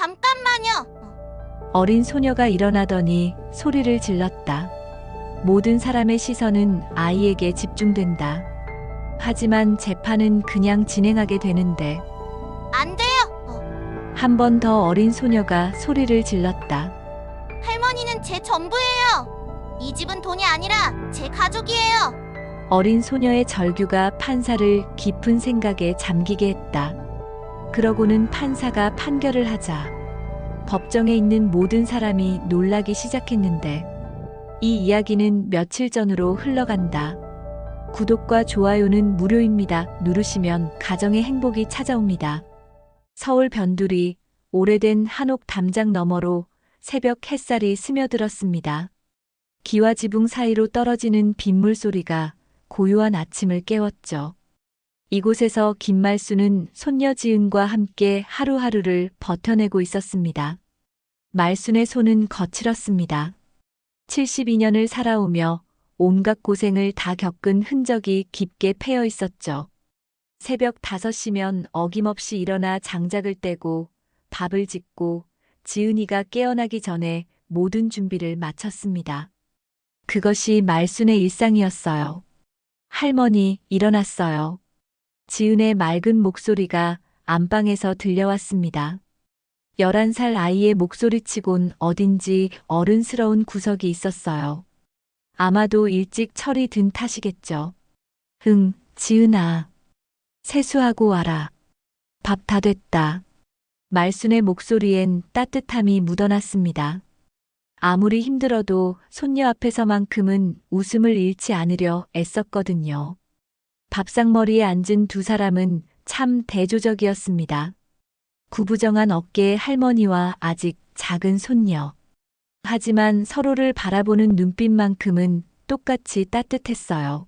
잠깐만요. 어린 소녀가 일어나더니 소리를 질렀다. 모든 사람의 시선은 아이에게 집중된다. 하지만 재판은 그냥 진행하게 되는데 안 돼요. 한 번 더 어린 소녀가 소리를 질렀다. 할머니는 제 전부예요. 이 집은 돈이 아니라 제 가족이에요. 어린 소녀의 절규가 판사를 깊은 생각에 잠기게 했다. 그러고는 판사가 판결을 하자 법정에 있는 모든 사람이 놀라기 시작했는데 이 이야기는 며칠 전으로 흘러간다. 구독과 좋아요는 무료입니다. 누르시면 가정의 행복이 찾아옵니다. 서울 변두리 오래된 한옥 담장 너머로 새벽 햇살이 스며들었습니다. 기와 지붕 사이로 떨어지는 빗물 소리가 고요한 아침을 깨웠죠. 이곳에서 김말수는 손녀 지은과 함께 하루하루를 버텨내고 있었습니다. 말순의 손은 거칠었습니다. 72년을 살아오며 온갖 고생을 다 겪은 흔적이 깊게 패여 있었죠. 새벽 5시면 어김없이 일어나 장작을 떼고 밥을 짓고 지은이가 깨어나기 전에 모든 준비를 마쳤습니다. 그것이 말순의 일상이었어요. 할머니, 일어났어요. 지은의 맑은 목소리가 안방에서 들려왔습니다. 11살 아이의 목소리치곤 어딘지 어른스러운 구석이 있었어요. 아마도 일찍 철이 든 탓이겠죠. 응, 지은아. 세수하고 와라. 밥 다 됐다. 말순의 목소리엔 따뜻함이 묻어났습니다. 아무리 힘들어도 손녀 앞에서만큼은 웃음을 잃지 않으려 애썼거든요. 밥상머리에 앉은 두 사람은 참 대조적이었습니다. 구부정한 어깨의 할머니와 아직 작은 손녀. 하지만 서로를 바라보는 눈빛만큼은 똑같이 따뜻했어요.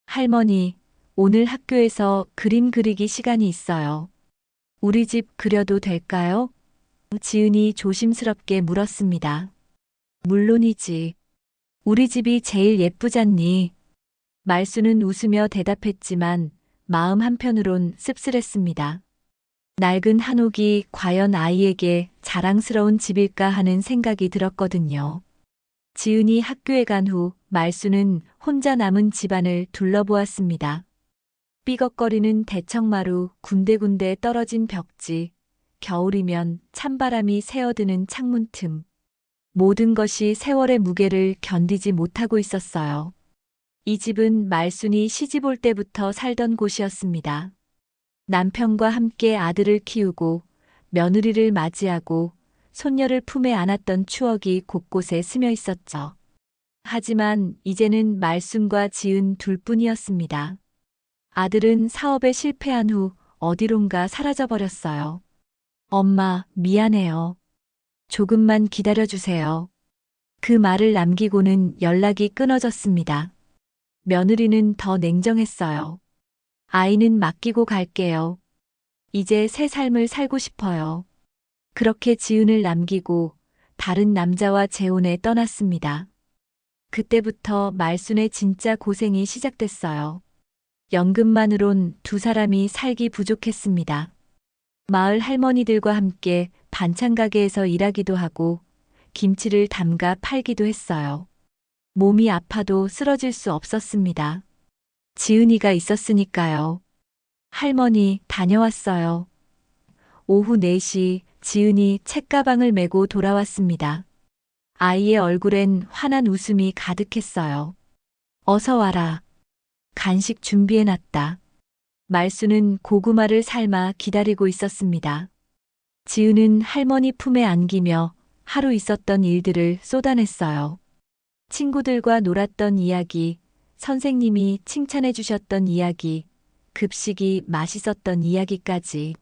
할머니, 오늘 학교에서 그림 그리기 시간이 있어요. 우리 집 그려도 될까요? 지은이 조심스럽게 물었습니다. 물론이지. 우리 집이 제일 예쁘잖니. 말수는 웃으며 대답했지만 마음 한편으론 씁쓸했습니다. 낡은 한옥이 과연 아이에게 자랑스러운 집일까 하는 생각이 들었거든요. 지은이 학교에 간 후 말수는 혼자 남은 집안을 둘러보았습니다. 삐걱거리는 대청마루, 군데군데 떨어진 벽지, 겨울이면 찬바람이 새어드는 창문 틈. 모든 것이 세월의 무게를 견디지 못하고 있었어요. 이 집은 말순이 시집 올 때부터 살던 곳이었습니다. 남편과 함께 아들을 키우고 며느리를 맞이하고 손녀를 품에 안았던 추억이 곳곳에 스며 있었죠. 하지만 이제는 말순과 지은 둘뿐이었습니다. 아들은 사업에 실패한 후 어디론가 사라져버렸어요. 엄마, 미안해요. 조금만 기다려주세요. 그 말을 남기고는 연락이 끊어졌습니다. 며느리는 더 냉정했어요. 아이는 맡기고 갈게요. 이제 새 삶을 살고 싶어요. 그렇게 지은을 남기고 다른 남자와 재혼에 떠났습니다. 그때부터 말순의 진짜 고생이 시작됐어요. 연금만으론 두 사람이 살기 부족했습니다. 마을 할머니들과 함께 반찬 가게에서 일하기도 하고 김치를 담가 팔기도 했어요. 몸이 아파도 쓰러질 수 없었습니다. 지은이가 있었으니까요. 할머니, 다녀왔어요. 오후 4시 지은이 책가방을 메고 돌아왔습니다. 아이의 얼굴엔 환한 웃음이 가득했어요. 어서 와라. 간식 준비해놨다. 말수는 고구마를 삶아 기다리고 있었습니다. 지은은 할머니 품에 안기며 하루 있었던 일들을 쏟아냈어요. 친구들과 놀았던 이야기, 선생님이 칭찬해 주셨던 이야기, 급식이 맛있었던 이야기까지.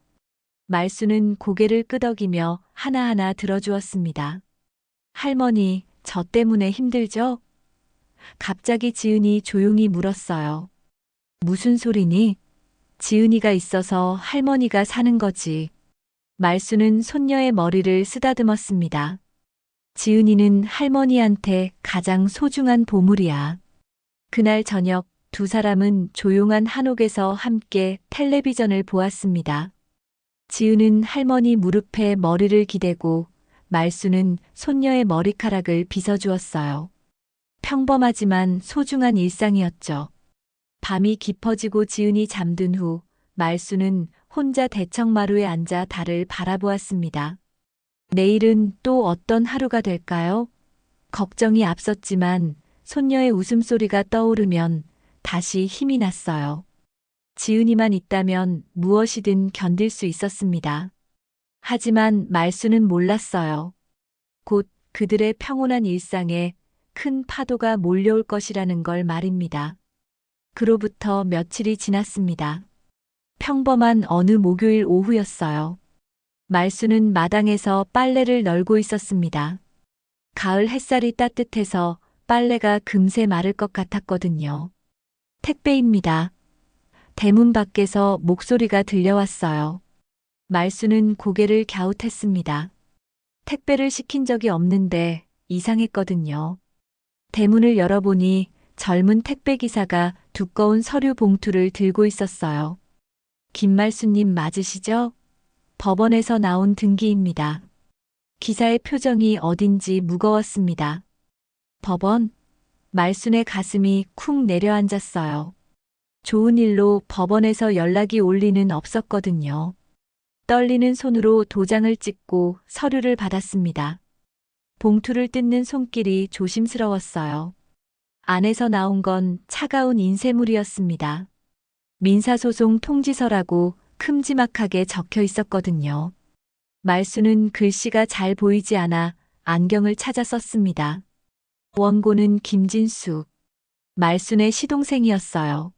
말수는 고개를 끄덕이며 하나하나 들어주었습니다. 할머니, 저 때문에 힘들죠? 갑자기 지은이 조용히 물었어요. 무슨 소리니? 지은이가 있어서 할머니가 사는 거지. 말수는 손녀의 머리를 쓰다듬었습니다. 지은이는 할머니한테 가장 소중한 보물이야. 그날 저녁 두 사람은 조용한 한옥에서 함께 텔레비전을 보았습니다. 지은은 할머니 무릎에 머리를 기대고 말수는 손녀의 머리카락을 빗어주었어요. 평범하지만 소중한 일상이었죠. 밤이 깊어지고 지은이 잠든 후 말수는 혼자 대청마루에 앉아 달을 바라보았습니다. 내일은 또 어떤 하루가 될까요? 걱정이 앞섰지만 손녀의 웃음소리가 떠오르면 다시 힘이 났어요. 지은이만 있다면 무엇이든 견딜 수 있었습니다. 하지만 말수는 몰랐어요. 곧 그들의 평온한 일상에 큰 파도가 몰려올 것이라는 걸 말입니다. 그로부터 며칠이 지났습니다. 평범한 어느 목요일 오후였어요. 말수는 마당에서 빨래를 널고 있었습니다. 가을 햇살이 따뜻해서 빨래가 금세 마를 것 같았거든요. 택배입니다. 대문 밖에서 목소리가 들려왔어요. 말수는 고개를 갸웃했습니다. 택배를 시킨 적이 없는데 이상했거든요. 대문을 열어보니 젊은 택배기사가 두꺼운 서류 봉투를 들고 있었어요. 김말수님 맞으시죠? 법원에서 나온 등기입니다. 기사의 표정이 어딘지 무거웠습니다. 법원? 말순의 가슴이 쿵 내려앉았어요. 좋은 일로 법원에서 연락이 올 리는 없었거든요. 떨리는 손으로 도장을 찍고 서류를 받았습니다. 봉투를 뜯는 손길이 조심스러웠어요. 안에서 나온 건 차가운 인쇄물이었습니다. 민사소송 통지서라고 큼지막하게 적혀 있었거든요. 말수는 글씨가 잘 보이지 않아 안경을 찾아 썼습니다. 원고는 김진수, 말순의 시동생이었어요.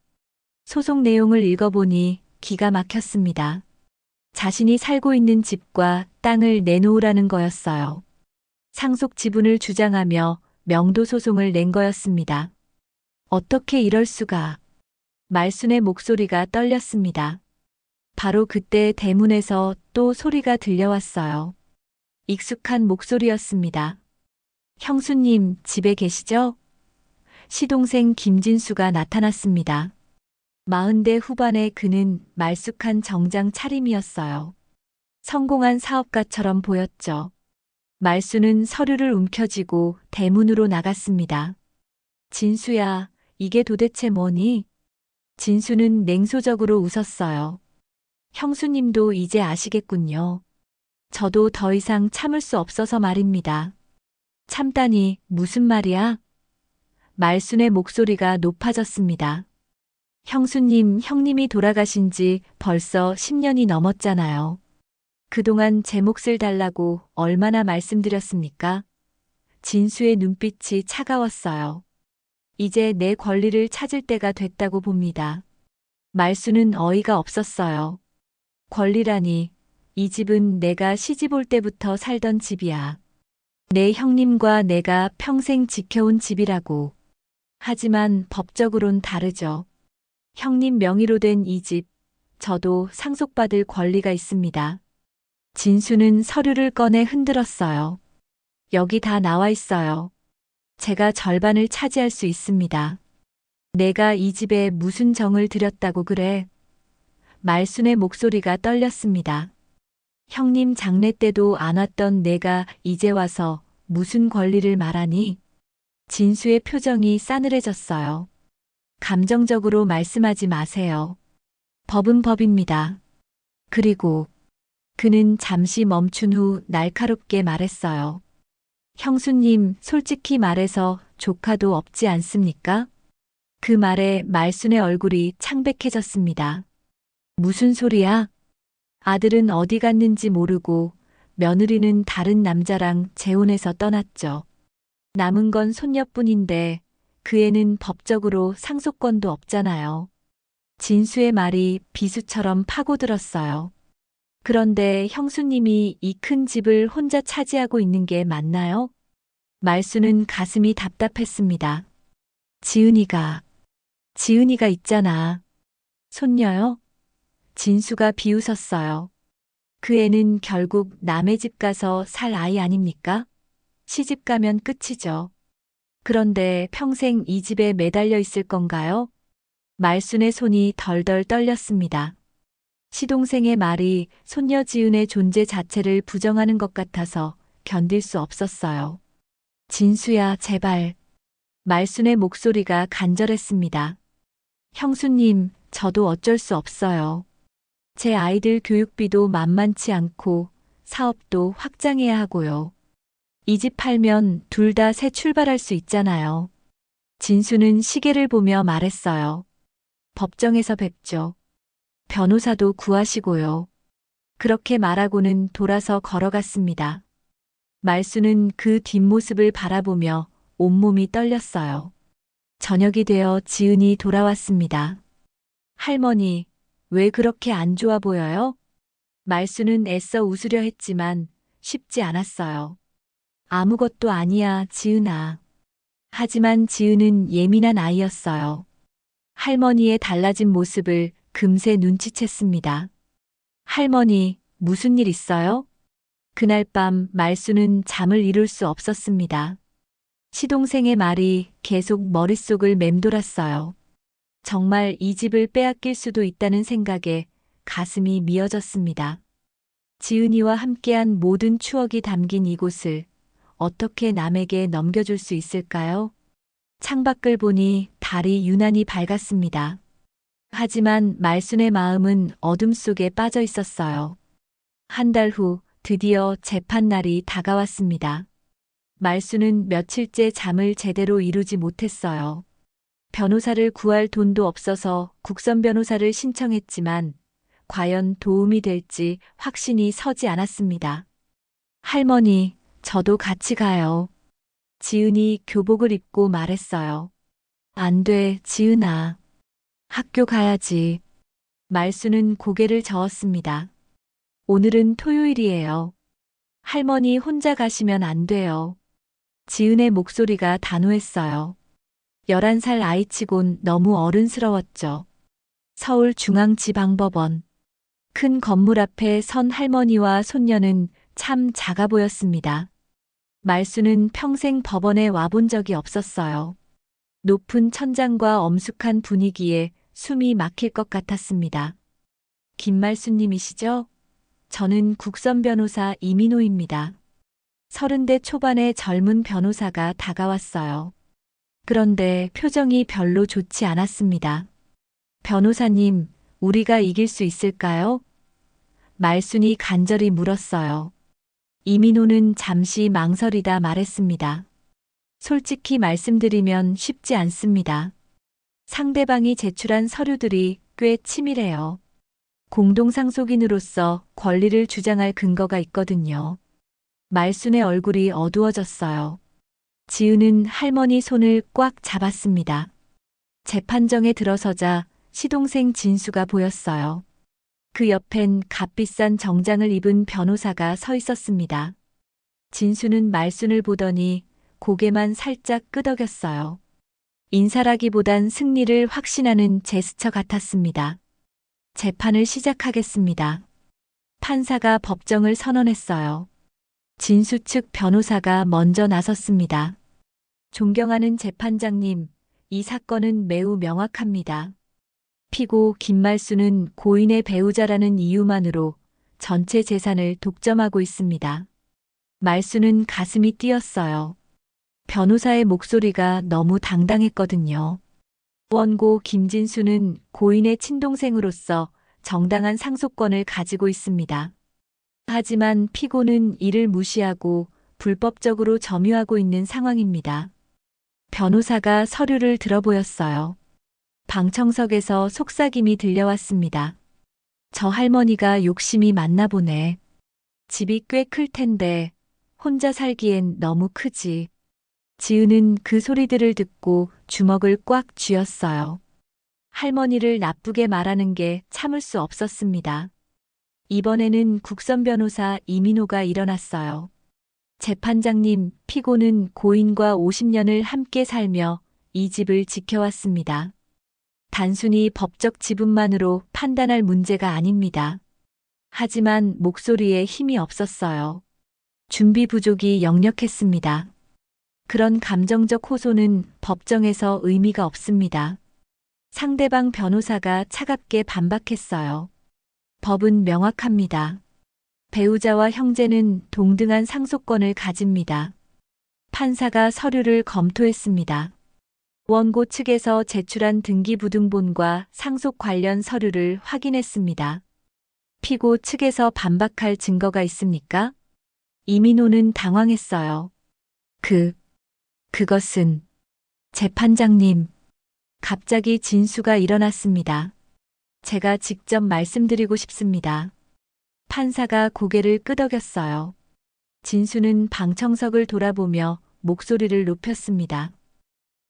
소송 내용을 읽어보니 기가 막혔습니다. 자신이 살고 있는 집과 땅을 내놓으라는 거였어요. 상속 지분을 주장하며 명도 소송을 낸 거였습니다. 어떻게 이럴 수가. 말순의 목소리가 떨렸습니다. 바로 그때 대문에서 또 소리가 들려왔어요. 익숙한 목소리였습니다. 형수님, 집에 계시죠? 시동생 김진수가 나타났습니다. 40대 후반의 그는 말쑥한 정장 차림이었어요. 성공한 사업가처럼 보였죠. 말수는 서류를 움켜쥐고 대문으로 나갔습니다. 진수야, 이게 도대체 뭐니? 진수는 냉소적으로 웃었어요. 형수님도 이제 아시겠군요. 저도 더 이상 참을 수 없어서 말입니다. 참다니 무슨 말이야? 말순의 목소리가 높아졌습니다. 형수님, 형님이 돌아가신 지 벌써 10년이 넘었잖아요. 그동안 제 몫을 달라고 얼마나 말씀드렸습니까? 진수의 눈빛이 차가웠어요. 이제 내 권리를 찾을 때가 됐다고 봅니다. 말수는 어이가 없었어요. 권리라니, 이 집은 내가 시집 올 때부터 살던 집이야. 내 형님과 내가 평생 지켜온 집이라고. 하지만 법적으론 다르죠. 형님 명의로 된 이 집, 저도 상속받을 권리가 있습니다. 진수는 서류를 꺼내 흔들었어요. 여기 다 나와 있어요. 제가 절반을 차지할 수 있습니다. 내가 이 집에 무슨 정을 들였다고 그래? 말순의 목소리가 떨렸습니다. 형님 장례 때도 안 왔던 내가 이제 와서 무슨 권리를 말하니? 진수의 표정이 싸늘해졌어요. 감정적으로 말씀하지 마세요. 법은 법입니다. 그리고 그는 잠시 멈춘 후 날카롭게 말했어요. 형수님, 솔직히 말해서 조카도 없지 않습니까? 그 말에 말순의 얼굴이 창백해졌습니다. 무슨 소리야? 아들은 어디 갔는지 모르고 며느리는 다른 남자랑 재혼해서 떠났죠. 남은 건 손녀뿐인데 그 애는 법적으로 상속권도 없잖아요. 진수의 말이 비수처럼 파고들었어요. 그런데 형수님이 이 큰 집을 혼자 차지하고 있는 게 맞나요? 말수는 가슴이 답답했습니다. 지은이가 있잖아. 손녀요? 진수가 비웃었어요. 그 애는 결국 남의 집 가서 살 아이 아닙니까? 시집 가면 끝이죠. 그런데 평생 이 집에 매달려 있을 건가요? 말순의 손이 덜덜 떨렸습니다. 시동생의 말이 손녀 지은의 존재 자체를 부정하는 것 같아서 견딜 수 없었어요. 진수야, 제발. 말순의 목소리가 간절했습니다. 형수님, 저도 어쩔 수 없어요. 제 아이들 교육비도 만만치 않고 사업도 확장해야 하고요. 이 집 팔면 둘 다 새 출발할 수 있잖아요. 진수는 시계를 보며 말했어요. 법정에서 뵙죠. 변호사도 구하시고요. 그렇게 말하고는 돌아서 걸어갔습니다. 말수는 그 뒷모습을 바라보며 온몸이 떨렸어요. 저녁이 되어 지은이 돌아왔습니다. 할머니, 왜 그렇게 안 좋아 보여요? 말수는 애써 웃으려 했지만 쉽지 않았어요. 아무것도 아니야, 지은아. 하지만 지은은 예민한 아이였어요. 할머니의 달라진 모습을 금세 눈치챘습니다. 할머니, 무슨 일 있어요? 그날 밤 말수는 잠을 이룰 수 없었습니다. 시동생의 말이 계속 머릿속을 맴돌았어요. 정말 이 집을 빼앗길 수도 있다는 생각에 가슴이 미어졌습니다. 지은이와 함께한 모든 추억이 담긴 이곳을 어떻게 남에게 넘겨줄 수 있을까요? 창밖을 보니 달이 유난히 밝았습니다. 하지만 말순의 마음은 어둠 속에 빠져 있었어요. 한 달 후 드디어 재판날이 다가왔습니다. 말순은 며칠째 잠을 제대로 이루지 못했어요. 변호사를 구할 돈도 없어서 국선 변호사를 신청했지만 과연 도움이 될지 확신이 서지 않았습니다. 할머니, 저도 같이 가요. 지은이 교복을 입고 말했어요. 안 돼, 지은아. 학교 가야지. 말수는 고개를 저었습니다. 오늘은 토요일이에요. 할머니 혼자 가시면 안 돼요. 지은의 목소리가 단호했어요. 11살 아이치곤 너무 어른스러웠죠. 서울중앙지방법원. 큰 건물 앞에 선 할머니와 손녀는 참 작아 보였습니다. 말수는 평생 법원에 와본 적이 없었어요. 높은 천장과 엄숙한 분위기에 숨이 막힐 것 같았습니다. 김말수님이시죠? 저는 국선 변호사 이민호입니다. 30대 초반의 젊은 변호사가 다가왔어요. 그런데 표정이 별로 좋지 않았습니다. 변호사님, 우리가 이길 수 있을까요? 말순이 간절히 물었어요. 이민호는 잠시 망설이다 말했습니다. 솔직히 말씀드리면 쉽지 않습니다. 상대방이 제출한 서류들이 꽤 치밀해요. 공동상속인으로서 권리를 주장할 근거가 있거든요. 말순의 얼굴이 어두워졌어요. 지은은 할머니 손을 꽉 잡았습니다. 재판정에 들어서자 시동생 진수가 보였어요. 그 옆엔 값비싼 정장을 입은 변호사가 서 있었습니다. 진수는 말순을 보더니 고개만 살짝 끄덕였어요. 인사라기보단 승리를 확신하는 제스처 같았습니다. 재판을 시작하겠습니다. 판사가 법정을 선언했어요. 진수 측 변호사가 먼저 나섰습니다. 존경하는 재판장님, 이 사건은 매우 명확합니다. 피고 김말수는 고인의 배우자라는 이유만으로 전체 재산을 독점하고 있습니다. 말수는 가슴이 뛰었어요. 변호사의 목소리가 너무 당당했거든요. 원고 김진수는 고인의 친동생으로서 정당한 상속권을 가지고 있습니다. 하지만 피고는 이를 무시하고 불법적으로 점유하고 있는 상황입니다. 변호사가 서류를 들어보였어요. 방청석에서 속삭임이 들려왔습니다. 저 할머니가 욕심이 많나 보네. 집이 꽤 클 텐데 혼자 살기엔 너무 크지. 지은은 그 소리들을 듣고 주먹을 꽉 쥐었어요. 할머니를 나쁘게 말하는 게 참을 수 없었습니다. 이번에는 국선 변호사 이민호가 일어났어요. 재판장님, 피고는 고인과 50년을 함께 살며 이 집을 지켜왔습니다. 단순히 법적 지분만으로 판단할 문제가 아닙니다. 하지만 목소리에 힘이 없었어요. 준비 부족이 역력했습니다. 그런 감정적 호소는 법정에서 의미가 없습니다. 상대방 변호사가 차갑게 반박했어요. 법은 명확합니다. 배우자와 형제는 동등한 상속권을 가집니다. 판사가 서류를 검토했습니다. 원고 측에서 제출한 등기부등본과 상속 관련 서류를 확인했습니다. 피고 측에서 반박할 증거가 있습니까? 이민호는 당황했어요. 그것은 재판장님. 갑자기 진수가 일어났습니다. 제가 직접 말씀드리고 싶습니다. 판사가 고개를 끄덕였어요. 진수는 방청석을 돌아보며 목소리를 높였습니다.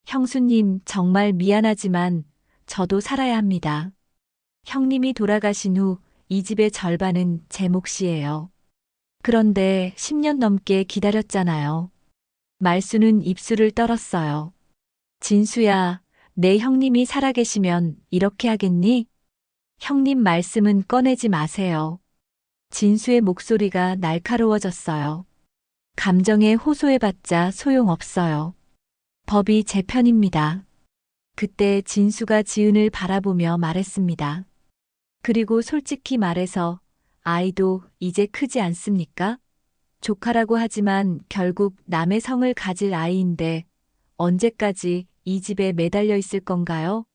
형수님, 정말 미안하지만 저도 살아야 합니다. 형님이 돌아가신 후 이 집의 절반은 제 몫이에요. 그런데 10년 넘게 기다렸잖아요. 말수는 입술을 떨었어요. 진수야, 내 형님이 살아계시면 이렇게 하겠니? 형님 말씀은 꺼내지 마세요. 진수의 목소리가 날카로워졌어요. 감정에 호소해봤자 소용없어요. 법이 제 편입니다. 그때 진수가 지은을 바라보며 말했습니다. 그리고 솔직히 말해서 아이도 이제 크지 않습니까? 조카라고 하지만 결국 남의 성을 가질 아이인데 언제까지 이 집에 매달려 있을 건가요?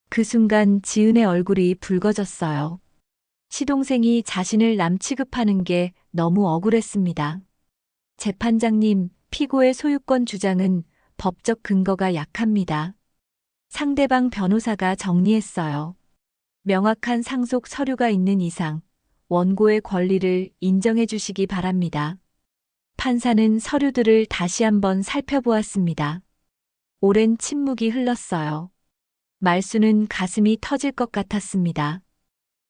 그 순간 지은의 얼굴이 붉어졌어요. 시동생이 자신을 남 취급하는 게 너무 억울했습니다. 재판장님, 피고의 소유권 주장은 법적 근거가 약합니다. 상대방 변호사가 정리했어요. 명확한 상속 서류가 있는 이상 원고의 권리를 인정해 주시기 바랍니다. 판사는 서류들을 다시 한번 살펴보았습니다. 오랜 침묵이 흘렀어요. 말수는 가슴이 터질 것 같았습니다.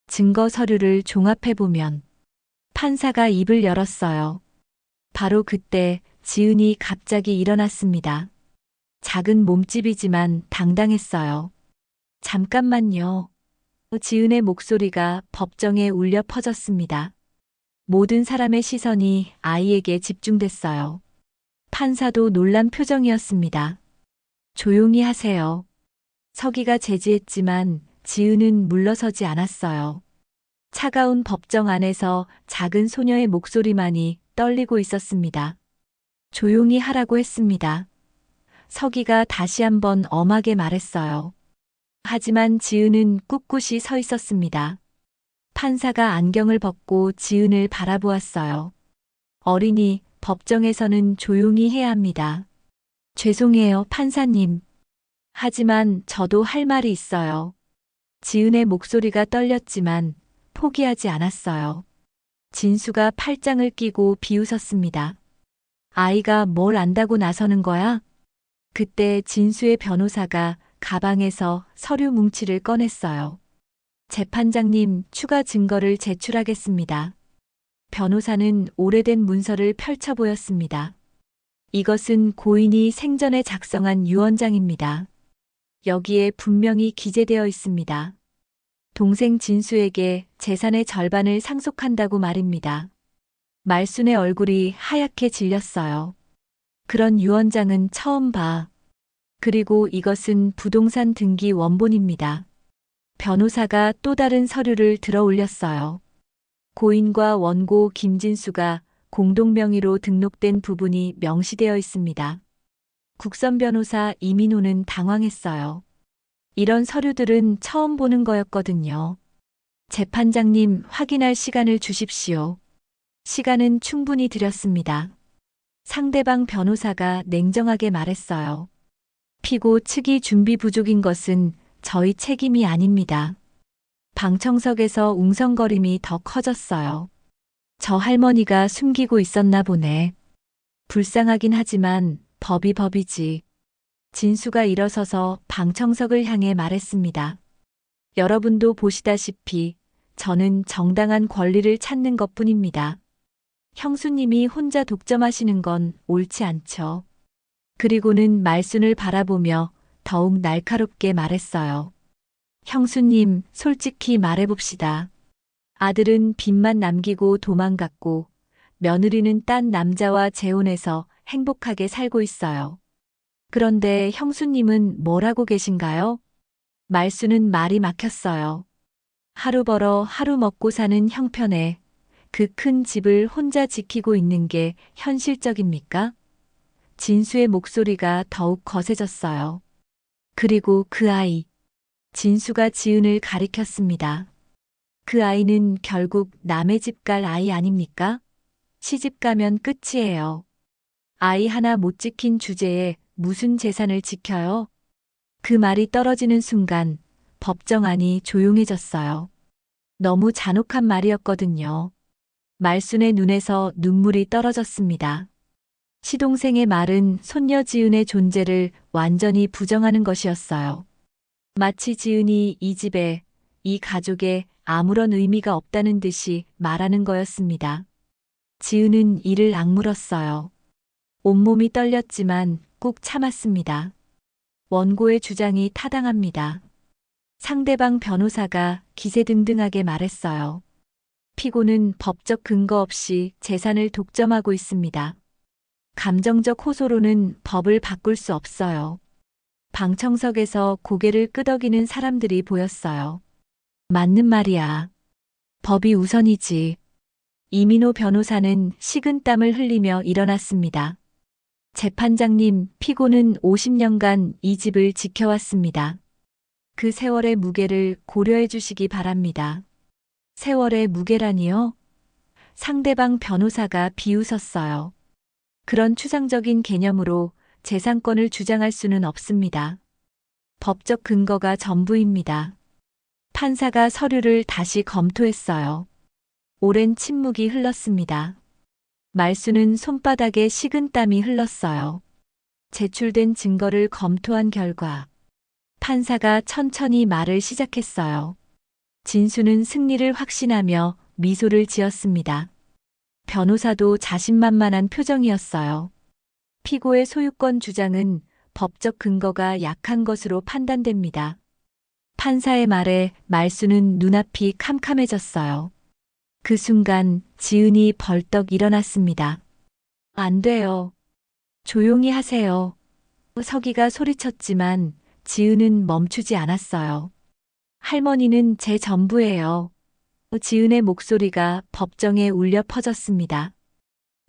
증거 서류를 종합해보면 판사가 입을 열었어요. 바로 그때 지은이 갑자기 일어났습니다. 작은 몸집이지만 당당했어요. 잠깐만요. 지은의 목소리가 법정에 울려 퍼졌습니다. 모든 사람의 시선이 아이에게 집중됐어요. 판사도 놀란 표정이었습니다. 조용히 하세요. 서기가 제지했지만 지은은 물러서지 않았어요. 차가운 법정 안에서 작은 소녀의 목소리만이 떨리고 있었습니다. 조용히 하라고 했습니다. 서기가 다시 한번 엄하게 말했어요. 하지만 지은은 꿋꿋이 서 있었습니다. 판사가 안경을 벗고 지은을 바라보았어요. 어린이, 법정에서는 조용히 해야 합니다. 죄송해요, 판사님. 하지만 저도 할 말이 있어요. 지은의 목소리가 떨렸지만 포기하지 않았어요. 진수가 팔짱을 끼고 비웃었습니다. 아이가 뭘 안다고 나서는 거야? 그때 진수의 변호사가 가방에서 서류 뭉치를 꺼냈어요. 재판장님, 추가 증거를 제출하겠습니다. 변호사는 오래된 문서를 펼쳐 보였습니다. 이것은 고인이 생전에 작성한 유언장입니다. 여기에 분명히 기재되어 있습니다. 동생 진수에게 재산의 절반을 상속한다고 말입니다. 말순의 얼굴이 하얗게 질렸어요. 그런 유언장은 처음 봐. 그리고 이것은 부동산 등기 원본입니다. 변호사가 또 다른 서류를 들어 올렸어요. 고인과 원고 김진수가 공동명의로 등록된 부분이 명시되어 있습니다. 국선 변호사 이민호는 당황했어요. 이런 서류들은 처음 보는 거였거든요. 재판장님, 확인할 시간을 주십시오. 시간은 충분히 드렸습니다. 상대방 변호사가 냉정하게 말했어요. 피고 측이 준비 부족인 것은 저희 책임이 아닙니다. 방청석에서 웅성거림이 더 커졌어요. 저 할머니가 숨기고 있었나 보네. 불쌍하긴 하지만 법이 법이지. 진수가 일어서서 방청석을 향해 말했습니다. 여러분도 보시다시피 저는 정당한 권리를 찾는 것뿐입니다. 형수님이 혼자 독점하시는 건 옳지 않죠. 그리고는 말순을 바라보며 더욱 날카롭게 말했어요. 형수님, 솔직히 말해봅시다. 아들은 빚만 남기고 도망갔고 며느리는 딴 남자와 재혼해서 행복하게 살고 있어요. 그런데 형수님은 뭘 하고 계신가요? 말수는 말이 막혔어요. 하루 벌어 하루 먹고 사는 형편에 그 큰 집을 혼자 지키고 있는 게 현실적입니까? 진수의 목소리가 더욱 거세졌어요. 그리고 그 아이. 진수가 지은을 가리켰습니다. 그 아이는 결국 남의 집 갈 아이 아닙니까? 시집 가면 끝이에요. 아이 하나 못 지킨 주제에 무슨 재산을 지켜요? 그 말이 떨어지는 순간 법정 안이 조용해졌어요. 너무 잔혹한 말이었거든요. 말순의 눈에서 눈물이 떨어졌습니다. 시동생의 말은 손녀 지은의 존재를 완전히 부정하는 것이었어요. 마치 지은이 이 집에, 이 가족에 아무런 의미가 없다는 듯이 말하는 거였습니다. 지은은 이를 악물었어요. 온몸이 떨렸지만 꾹 참았습니다. 원고의 주장이 타당합니다. 상대방 변호사가 기세등등하게 말했어요. 피고는 법적 근거 없이 재산을 독점하고 있습니다. 감정적 호소로는 법을 바꿀 수 없어요. 방청석에서 고개를 끄덕이는 사람들이 보였어요. 맞는 말이야. 법이 우선이지. 이민호 변호사는 식은땀을 흘리며 일어났습니다. 재판장님, 피고는 50년간 이 집을 지켜왔습니다. 그 세월의 무게를 고려해 주시기 바랍니다. 세월의 무게라니요? 상대방 변호사가 비웃었어요. 그런 추상적인 개념으로 재산권을 주장할 수는 없습니다. 법적 근거가 전부입니다. 판사가 서류를 다시 검토했어요. 오랜 침묵이 흘렀습니다. 말수는 손바닥에 식은땀이 흘렀어요. 제출된 증거를 검토한 결과 판사가 천천히 말을 시작했어요. 진수는 승리를 확신하며 미소를 지었습니다. 변호사도 자신만만한 표정이었어요. 피고의 소유권 주장은 법적 근거가 약한 것으로 판단됩니다. 판사의 말에 말수는 눈앞이 캄캄해졌어요. 그 순간 지은이 벌떡 일어났습니다. 안 돼요. 조용히 하세요. 서기가 소리쳤지만 지은은 멈추지 않았어요. 할머니는 제 전부예요. 지은의 목소리가 법정에 울려 퍼졌습니다.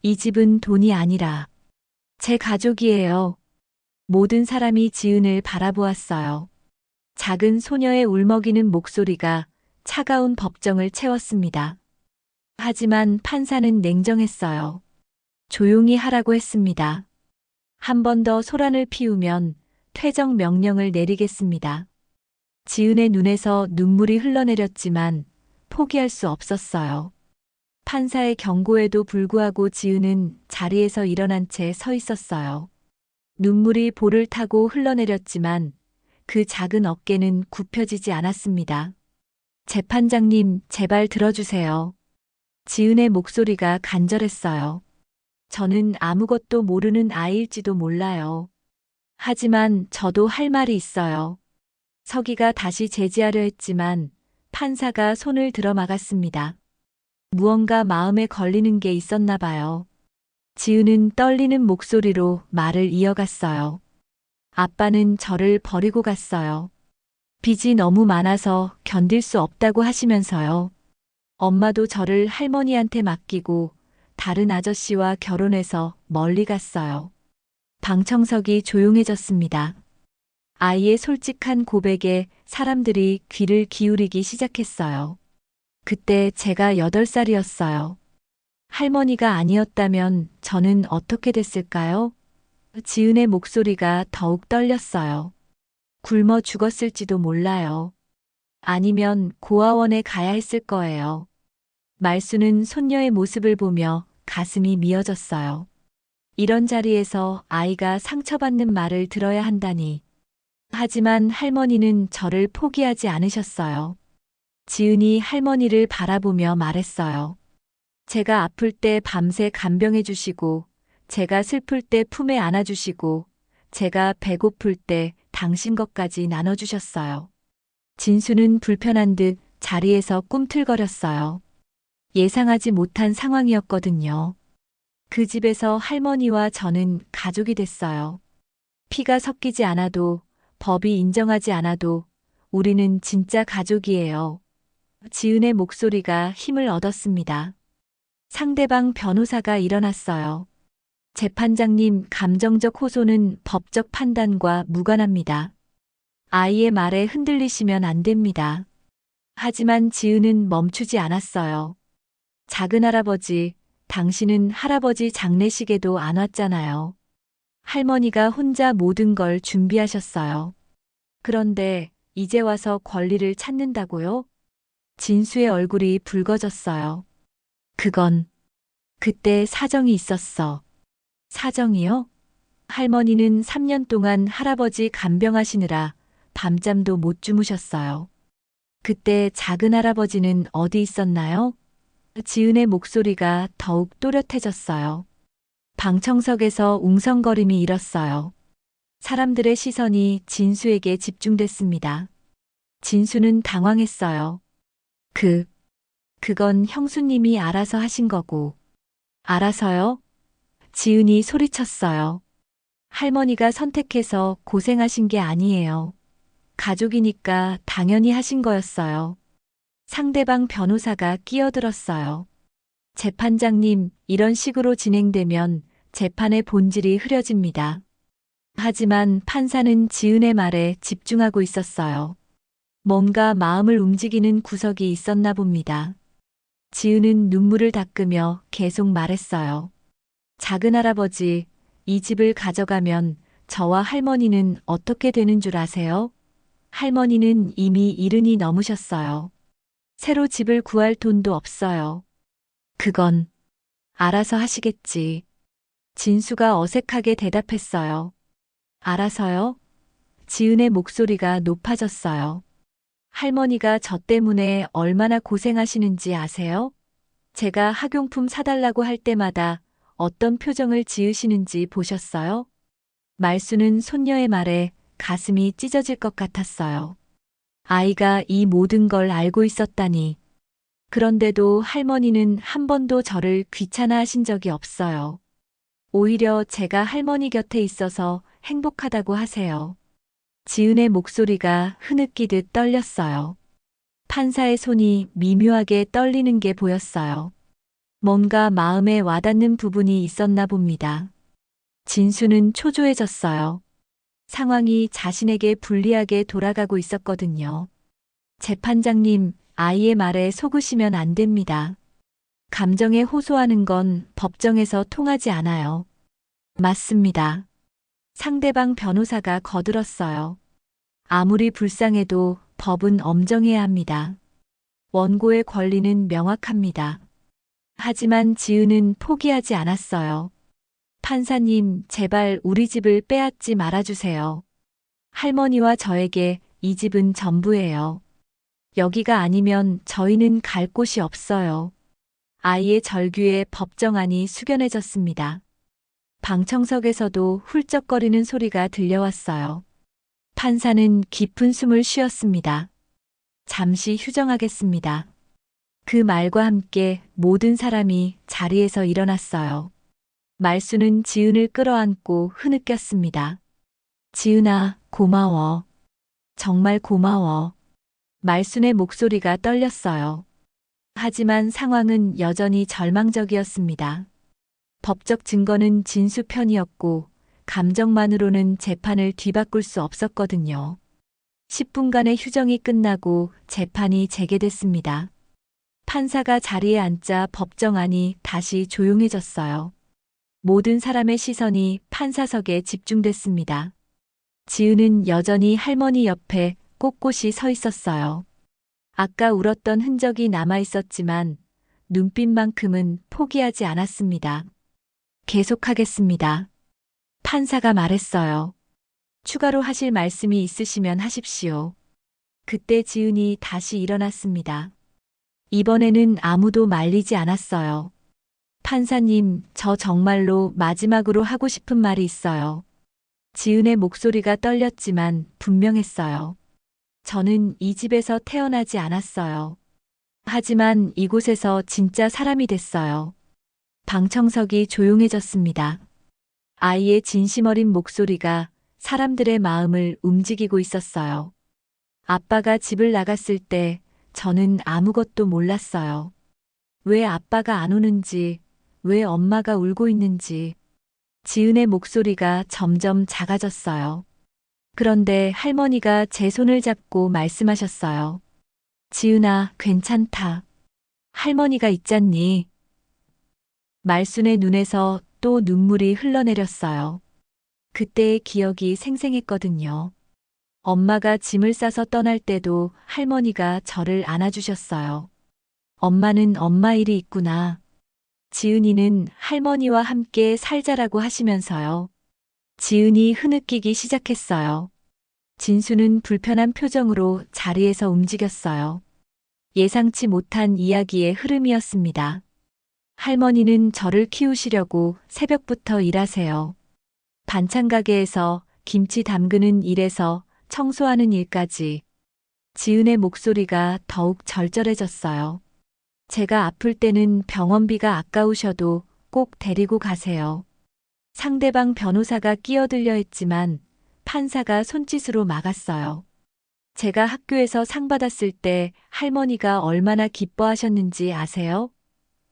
이 집은 돈이 아니라 제 가족이에요. 모든 사람이 지은을 바라보았어요. 작은 소녀의 울먹이는 목소리가 차가운 법정을 채웠습니다. 하지만 판사는 냉정했어요. 조용히 하라고 했습니다. 한 번 더 소란을 피우면 퇴정 명령을 내리겠습니다. 지은의 눈에서 눈물이 흘러내렸지만 포기할 수 없었어요. 판사의 경고에도 불구하고 지은은 자리에서 일어난 채 서 있었어요. 눈물이 볼을 타고 흘러내렸지만 그 작은 어깨는 굽혀지지 않았습니다. 재판장님, 제발 들어주세요. 지은의 목소리가 간절했어요. 저는 아무것도 모르는 아이일지도 몰라요. 하지만 저도 할 말이 있어요. 서기가 다시 제지하려 했지만 판사가 손을 들어 막았습니다. 무언가 마음에 걸리는 게 있었나 봐요. 지은은 떨리는 목소리로 말을 이어갔어요. 아빠는 저를 버리고 갔어요. 빚이 너무 많아서 견딜 수 없다고 하시면서요. 엄마도 저를 할머니한테 맡기고 다른 아저씨와 결혼해서 멀리 갔어요. 방청석이 조용해졌습니다. 아이의 솔직한 고백에 사람들이 귀를 기울이기 시작했어요. 그때 제가 8살이었어요. 할머니가 아니었다면 저는 어떻게 됐을까요? 지은의 목소리가 더욱 떨렸어요. 굶어 죽었을지도 몰라요. 아니면 고아원에 가야 했을 거예요. 말수는 손녀의 모습을 보며 가슴이 미어졌어요. 이런 자리에서 아이가 상처받는 말을 들어야 한다니. 하지만 할머니는 저를 포기하지 않으셨어요. 지은이 할머니를 바라보며 말했어요. 제가 아플 때 밤새 간병해 주시고, 제가 슬플 때 품에 안아주시고, 제가 배고플 때 당신 것까지 나눠주셨어요. 진수는 불편한 듯 자리에서 꿈틀거렸어요. 예상하지 못한 상황이었거든요. 그 집에서 할머니와 저는 가족이 됐어요. 피가 섞이지 않아도, 법이 인정하지 않아도 우리는 진짜 가족이에요. 지은의 목소리가 힘을 얻었습니다. 상대방 변호사가 일어났어요. 재판장님, 감정적 호소는 법적 판단과 무관합니다. 아이의 말에 흔들리시면 안 됩니다. 하지만 지은은 멈추지 않았어요. 작은 할아버지, 당신은 할아버지 장례식에도 안 왔잖아요. 할머니가 혼자 모든 걸 준비하셨어요. 그런데 이제 와서 권리를 찾는다고요? 진수의 얼굴이 붉어졌어요. 그건 그때 사정이 있었어. 사정이요? 할머니는 3년 동안 할아버지 간병하시느라 밤잠도 못 주무셨어요. 그때 작은 할아버지는 어디 있었나요? 지은의 목소리가 더욱 또렷해졌어요. 방청석에서 웅성거림이 일었어요. 사람들의 시선이 진수에게 집중됐습니다. 진수는 당황했어요. 그건 형수님이 알아서 하신 거고. 알아서요? 지은이 소리쳤어요. 할머니가 선택해서 고생하신 게 아니에요. 가족이니까 당연히 하신 거였어요. 상대방 변호사가 끼어들었어요. 재판장님, 이런 식으로 진행되면 재판의 본질이 흐려집니다. 하지만 판사는 지은의 말에 집중하고 있었어요. 뭔가 마음을 움직이는 구석이 있었나 봅니다. 지은은 눈물을 닦으며 계속 말했어요. 작은 할아버지, 이 집을 가져가면 저와 할머니는 어떻게 되는 줄 아세요? 할머니는 이미 70이 넘으셨어요. 새로 집을 구할 돈도 없어요. 그건 알아서 하시겠지. 진수가 어색하게 대답했어요. 알아서요? 지은의 목소리가 높아졌어요. 할머니가 저 때문에 얼마나 고생하시는지 아세요? 제가 학용품 사달라고 할 때마다 어떤 표정을 지으시는지 보셨어요? 말수는 손녀의 말에 가슴이 찢어질 것 같았어요. 아이가 이 모든 걸 알고 있었다니. 그런데도 할머니는 한 번도 저를 귀찮아하신 적이 없어요. 오히려 제가 할머니 곁에 있어서 행복하다고 하세요. 지은의 목소리가 흐느끼듯 떨렸어요. 판사의 손이 미묘하게 떨리는 게 보였어요. 뭔가 마음에 와닿는 부분이 있었나 봅니다. 진수는 초조해졌어요. 상황이 자신에게 불리하게 돌아가고 있었거든요. 재판장님, 아이의 말에 속으시면 안 됩니다. 감정에 호소하는 건 법정에서 통하지 않아요. 맞습니다. 상대방 변호사가 거들었어요. 아무리 불쌍해도 법은 엄정해야 합니다. 원고의 권리는 명확합니다. 하지만 지은은 포기하지 않았어요. 판사님, 제발 우리 집을 빼앗지 말아주세요. 할머니와 저에게 이 집은 전부예요. 여기가 아니면 저희는 갈 곳이 없어요. 아이의 절규에 법정안이 숙연해졌습니다. 방청석에서도 훌쩍거리는 소리가 들려왔어요. 판사는 깊은 숨을 쉬었습니다. 잠시 휴정하겠습니다. 그 말과 함께 모든 사람이 자리에서 일어났어요. 말수는 지은을 끌어안고 흐느꼈습니다. 지은아, 고마워. 정말 고마워. 말순의 목소리가 떨렸어요. 하지만 상황은 여전히 절망적이었습니다. 법적 증거는 진수 편이었고 감정만으로는 재판을 뒤바꿀 수 없었거든요. 10분간의 휴정이 끝나고 재판이 재개됐습니다. 판사가 자리에 앉자 법정안이 다시 조용해졌어요. 모든 사람의 시선이 판사석에 집중됐습니다. 지은은 여전히 할머니 옆에 꼿꼿이 서 있었어요. 아까 울었던 흔적이 남아 있었지만 눈빛만큼은 포기하지 않았습니다. 계속하겠습니다. 판사가 말했어요. 추가로 하실 말씀이 있으시면 하십시오. 그때 지은이 다시 일어났습니다. 이번에는 아무도 말리지 않았어요. 판사님, 저 정말로 마지막으로 하고 싶은 말이 있어요. 지은의 목소리가 떨렸지만 분명했어요. 저는 이 집에서 태어나지 않았어요. 하지만 이곳에서 진짜 사람이 됐어요. 방청석이 조용해졌습니다. 아이의 진심 어린 목소리가 사람들의 마음을 움직이고 있었어요. 아빠가 집을 나갔을 때 저는 아무것도 몰랐어요. 왜 아빠가 안 오는지, 왜 엄마가 울고 있는지. 지은의 목소리가 점점 작아졌어요. 그런데 할머니가 제 손을 잡고 말씀하셨어요. 지은아, 괜찮다. 할머니가 있잖니. 말순의 눈에서 또 눈물이 흘러내렸어요. 그때의 기억이 생생했거든요. 엄마가 짐을 싸서 떠날 때도 할머니가 저를 안아주셨어요. 엄마는 엄마 일이 있구나. 지은이는 할머니와 함께 살자라고 하시면서요. 지은이 흐느끼기 시작했어요. 진수는 불편한 표정으로 자리에서 움직였어요. 예상치 못한 이야기의 흐름이었습니다. 할머니는 저를 키우시려고 새벽부터 일하세요. 반찬 가게에서 김치 담그는 일에서 청소하는 일까지. 지은의 목소리가 더욱 절절해졌어요. 제가 아플 때는 병원비가 아까우셔도 꼭 데리고 가세요. 상대방 변호사가 끼어들려 했지만 판사가 손짓으로 막았어요. 제가 학교에서 상 받았을 때 할머니가 얼마나 기뻐하셨는지 아세요?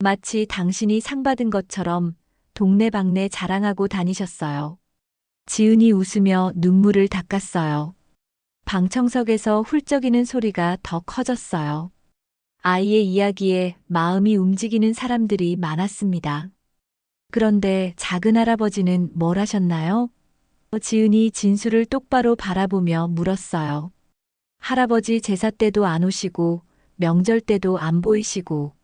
마치 당신이 상 받은 것처럼 동네방네 자랑하고 다니셨어요. 지은이 웃으며 눈물을 닦았어요. 방청석에서 훌쩍이는 소리가 더 커졌어요. 아이의 이야기에 마음이 움직이는 사람들이 많았습니다. 그런데 작은 할아버지는 뭘 하셨나요? 지은이 진수를 똑바로 바라보며 물었어요. 할아버지 제사 때도 안 오시고 명절 때도 안 보이시고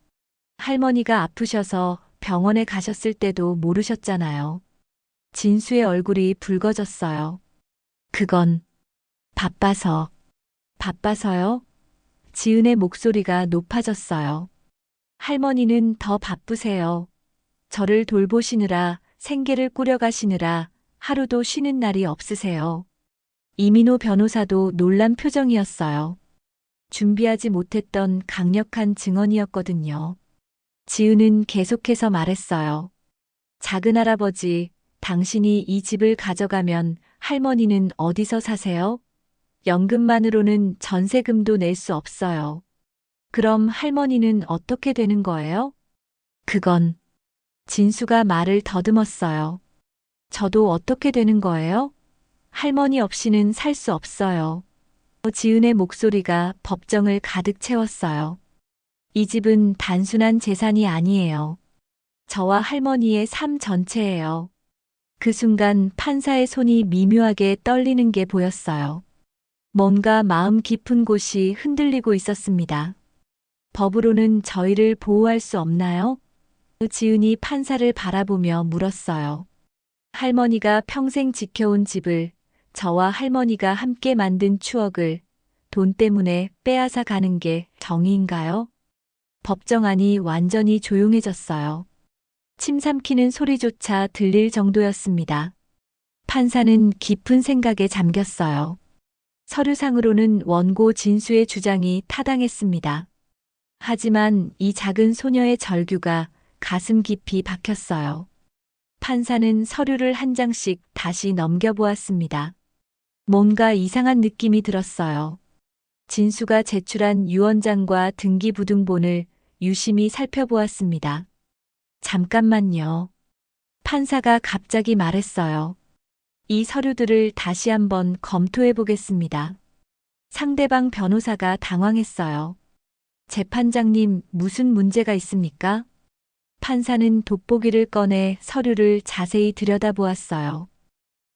할머니가 아프셔서 병원에 가셨을 때도 모르셨잖아요. 진수의 얼굴이 붉어졌어요. 그건 바빠서. 바빠서요? 지은의 목소리가 높아졌어요. 할머니는 더 바쁘세요. 저를 돌보시느라 생계를 꾸려가시느라 하루도 쉬는 날이 없으세요. 이민호 변호사도 놀란 표정이었어요. 준비하지 못했던 강력한 증언이었거든요. 지은은 계속해서 말했어요. 작은 할아버지, 당신이 이 집을 가져가면 할머니는 어디서 사세요? 연금만으로는 전세금도 낼 수 없어요. 그럼 할머니는 어떻게 되는 거예요? 그건 진수가 말을 더듬었어요. 저도 어떻게 되는 거예요? 할머니 없이는 살 수 없어요. 지은의 목소리가 법정을 가득 채웠어요. 이 집은 단순한 재산이 아니에요. 저와 할머니의 삶 전체예요. 그 순간 판사의 손이 미묘하게 떨리는 게 보였어요. 뭔가 마음 깊은 곳이 흔들리고 있었습니다. 법으로는 저희를 보호할 수 없나요? 지은이 판사를 바라보며 물었어요. 할머니가 평생 지켜온 집을, 저와 할머니가 함께 만든 추억을 돈 때문에 빼앗아 가는 게 정의인가요? 법정 안이 완전히 조용해졌어요. 침 삼키는 소리조차 들릴 정도였습니다. 판사는 깊은 생각에 잠겼어요. 서류상으로는 원고 진수의 주장이 타당했습니다. 하지만 이 작은 소녀의 절규가 가슴 깊이 박혔어요. 판사는 서류를 한 장씩 다시 넘겨보았습니다. 뭔가 이상한 느낌이 들었어요. 진수가 제출한 유언장과 등기부등본을 유심히 살펴보았습니다. 잠깐만요. 판사가 갑자기 말했어요. 이 서류들을 다시 한번 검토해 보겠습니다. 상대방 변호사가 당황했어요. 재판장님, 무슨 문제가 있습니까? 판사는 돋보기를 꺼내 서류를 자세히 들여다보았어요.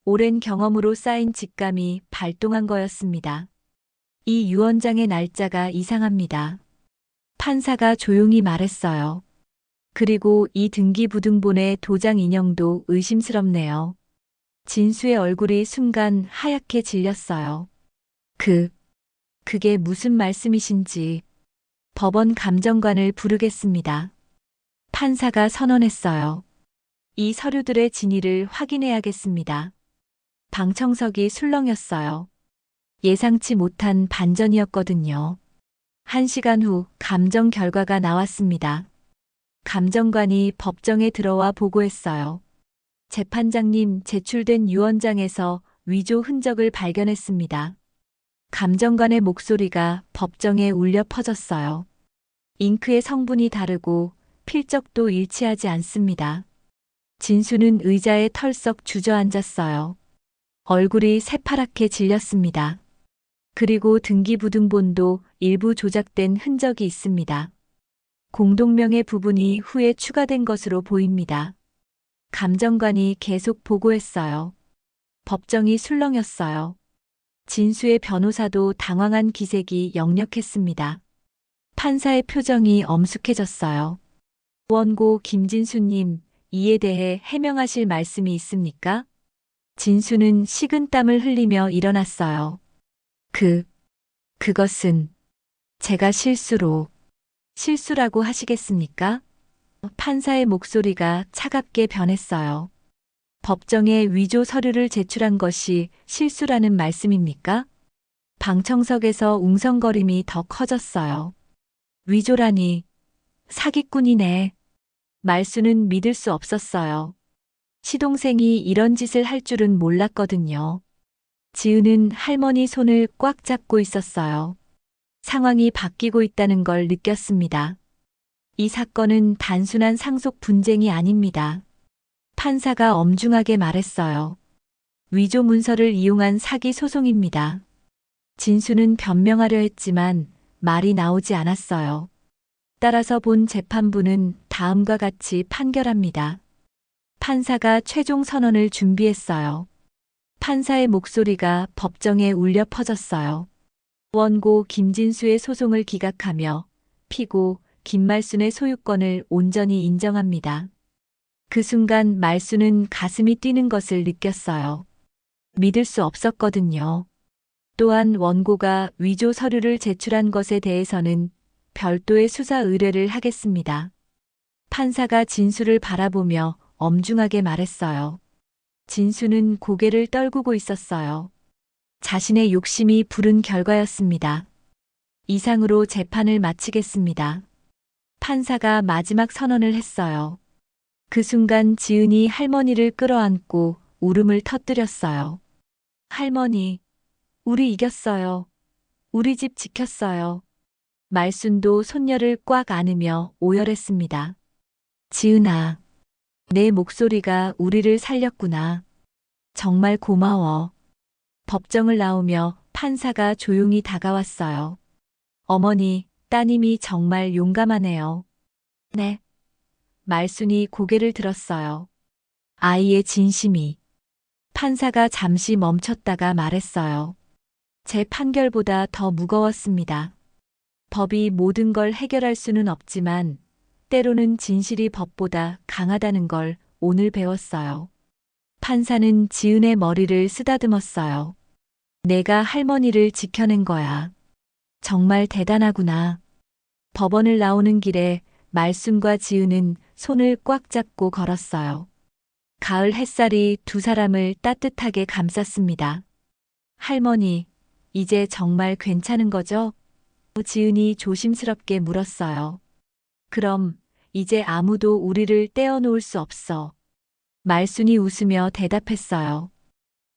오랜 경험으로 쌓인 직감이 발동한 거였습니다. 이 유언장의 날짜가 이상합니다. 판사가 조용히 말했어요. 그리고 이 등기부등본의 도장 인형도 의심스럽네요. 진수의 얼굴이 순간 하얗게 질렸어요. 그게 무슨 말씀이신지. 법원 감정관을 부르겠습니다. 판사가 선언했어요. 이 서류들의 진위를 확인해야겠습니다. 방청석이 술렁였어요. 예상치 못한 반전이었거든요. 1시간 후 감정 결과가 나왔습니다. 감정관이 법정에 들어와 보고했어요. 재판장님, 제출된 유언장에서 위조 흔적을 발견했습니다. 감정관의 목소리가 법정에 울려 퍼졌어요. 잉크의 성분이 다르고 필적도 일치하지 않습니다. 진수는 의자에 털썩 주저앉았어요. 얼굴이 새파랗게 질렸습니다. 그리고 등기부등본도 일부 조작된 흔적이 있습니다. 공동명의 부분이 후에 추가된 것으로 보입니다. 감정관이 계속 보고했어요. 법정이 술렁였어요. 진수의 변호사도 당황한 기색이 역력했습니다. 판사의 표정이 엄숙해졌어요. 원고 김진수님, 이에 대해 해명하실 말씀이 있습니까? 진수는 식은땀을 흘리며 일어났어요. 그것은 제가 실수라고 하시겠습니까? 판사의 목소리가 차갑게 변했어요. 법정에 위조 서류를 제출한 것이 실수라는 말씀입니까? 방청석에서 웅성거림이 더 커졌어요. 위조라니, 사기꾼이네. 말수는 믿을 수 없었어요. 시동생이 이런 짓을 할 줄은 몰랐거든요. 지은은 할머니 손을 꽉 잡고 있었어요. 상황이 바뀌고 있다는 걸 느꼈습니다. 이 사건은 단순한 상속 분쟁이 아닙니다. 판사가 엄중하게 말했어요. 위조 문서를 이용한 사기 소송입니다. 진수는 변명하려 했지만 말이 나오지 않았어요. 따라서 본 재판부는 다음과 같이 판결합니다. 판사가 최종 선언을 준비했어요. 판사의 목소리가 법정에 울려 퍼졌어요. 원고 김진수의 소송을 기각하며 피고 김말순의 소유권을 온전히 인정합니다. 그 순간 말순은 가슴이 뛰는 것을 느꼈어요. 믿을 수 없었거든요. 또한 원고가 위조 서류를 제출한 것에 대해서는 별도의 수사 의뢰를 하겠습니다. 판사가 진수를 바라보며 엄중하게 말했어요. 진수는 고개를 떨구고 있었어요. 자신의 욕심이 부른 결과였습니다. 이상으로 재판을 마치겠습니다. 판사가 마지막 선언을 했어요. 그 순간 지은이 할머니를 끌어안고 울음을 터뜨렸어요. 할머니, 우리 이겼어요. 우리 집 지켰어요. 말순도 손녀를 꽉 안으며 오열했습니다. 지은아, 내 목소리가 우리를 살렸구나. 정말 고마워. 법정을 나오며 판사가 조용히 다가왔어요. 어머니, 따님이 정말 용감하네요. 네. 말순이 고개를 들었어요. 아이의 진심이. 판사가 잠시 멈췄다가 말했어요. 제 판결보다 더 무거웠습니다. 법이 모든 걸 해결할 수는 없지만 때로는 진실이 법보다 강하다는 걸 오늘 배웠어요. 판사는 지은의 머리를 쓰다듬었어요. 내가 할머니를 지켜낸 거야. 정말 대단하구나. 법원을 나오는 길에 말순과 지은은 손을 꽉 잡고 걸었어요. 가을 햇살이 두 사람을 따뜻하게 감쌌습니다. 할머니, 이제 정말 괜찮은 거죠? 지은이 조심스럽게 물었어요. 그럼 이제 아무도 우리를 떼어놓을 수 없어. 말순이 웃으며 대답했어요.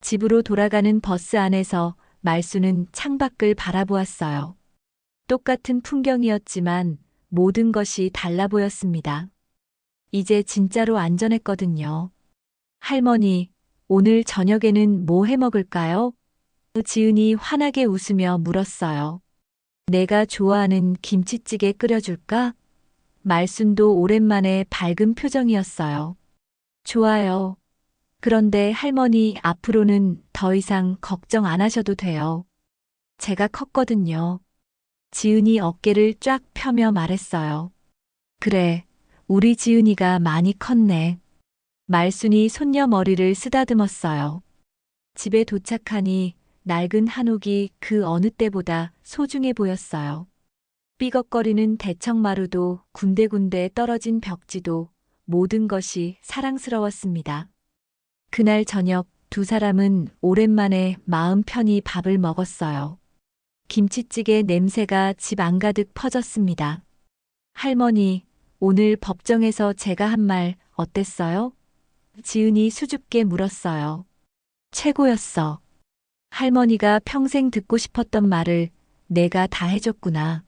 집으로 돌아가는 버스 안에서 말순은 창밖을 바라보았어요. 똑같은 풍경이었지만 모든 것이 달라 보였습니다. 이제 진짜로 안전했거든요. 할머니, 오늘 저녁에는 뭐 해 먹을까요? 지은이 환하게 웃으며 물었어요. 내가 좋아하는 김치찌개 끓여줄까? 말순도 오랜만에 밝은 표정이었어요. 좋아요. 그런데 할머니 앞으로는 더 이상 걱정 안 하셔도 돼요. 제가 컸거든요. 지은이 어깨를 쫙 펴며 말했어요. 그래, 우리 지은이가 많이 컸네. 말순이 손녀 머리를 쓰다듬었어요. 집에 도착하니 낡은 한옥이 그 어느 때보다 소중해 보였어요. 삐걱거리는 대청마루도 군데군데 떨어진 벽지도 모든 것이 사랑스러웠습니다. 그날 저녁 두 사람은 오랜만에 마음 편히 밥을 먹었어요. 김치찌개 냄새가 집 안가득 퍼졌습니다. 할머니, 오늘 법정에서 제가 한 말 어땠어요? 지은이 수줍게 물었어요. 최고였어. 할머니가 평생 듣고 싶었던 말을 내가 다 해줬구나.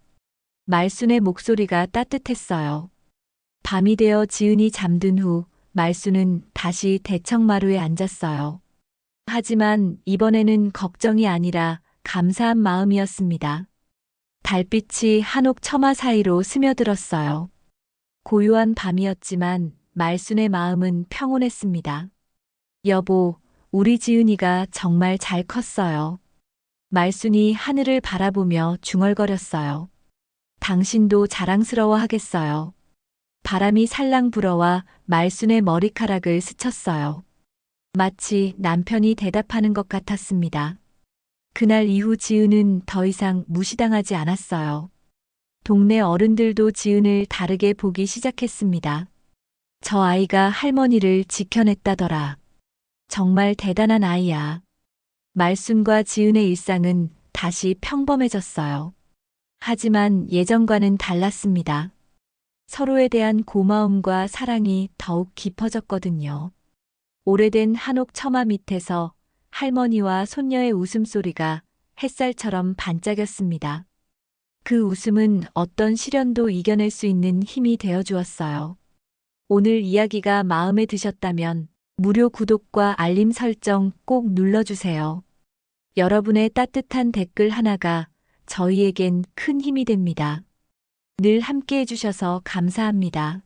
말순의 목소리가 따뜻했어요. 밤이 되어 지은이 잠든 후 말순은 다시 대청마루에 앉았어요. 하지만 이번에는 걱정이 아니라 감사한 마음이었습니다. 달빛이 한옥 처마 사이로 스며들었어요. 고요한 밤이었지만 말순의 마음은 평온했습니다. 여보, 우리 지은이가 정말 잘 컸어요. 말순이 하늘을 바라보며 중얼거렸어요. 당신도 자랑스러워 하겠어요. 바람이 살랑 불어와 말순의 머리카락을 스쳤어요. 마치 남편이 대답하는 것 같았습니다. 그날 이후 지은은 더 이상 무시당하지 않았어요. 동네 어른들도 지은을 다르게 보기 시작했습니다. 저 아이가 할머니를 지켜냈다더라. 정말 대단한 아이야. 말순과 지은의 일상은 다시 평범해졌어요. 하지만 예전과는 달랐습니다. 서로에 대한 고마움과 사랑이 더욱 깊어졌거든요. 오래된 한옥 처마 밑에서 할머니와 손녀의 웃음소리가 햇살처럼 반짝였습니다. 그 웃음은 어떤 시련도 이겨낼 수 있는 힘이 되어 주었어요. 오늘 이야기가 마음에 드셨다면 무료 구독과 알림 설정 꼭 눌러주세요. 여러분의 따뜻한 댓글 하나가 저희에겐 큰 힘이 됩니다. 늘 함께 해주셔서 감사합니다.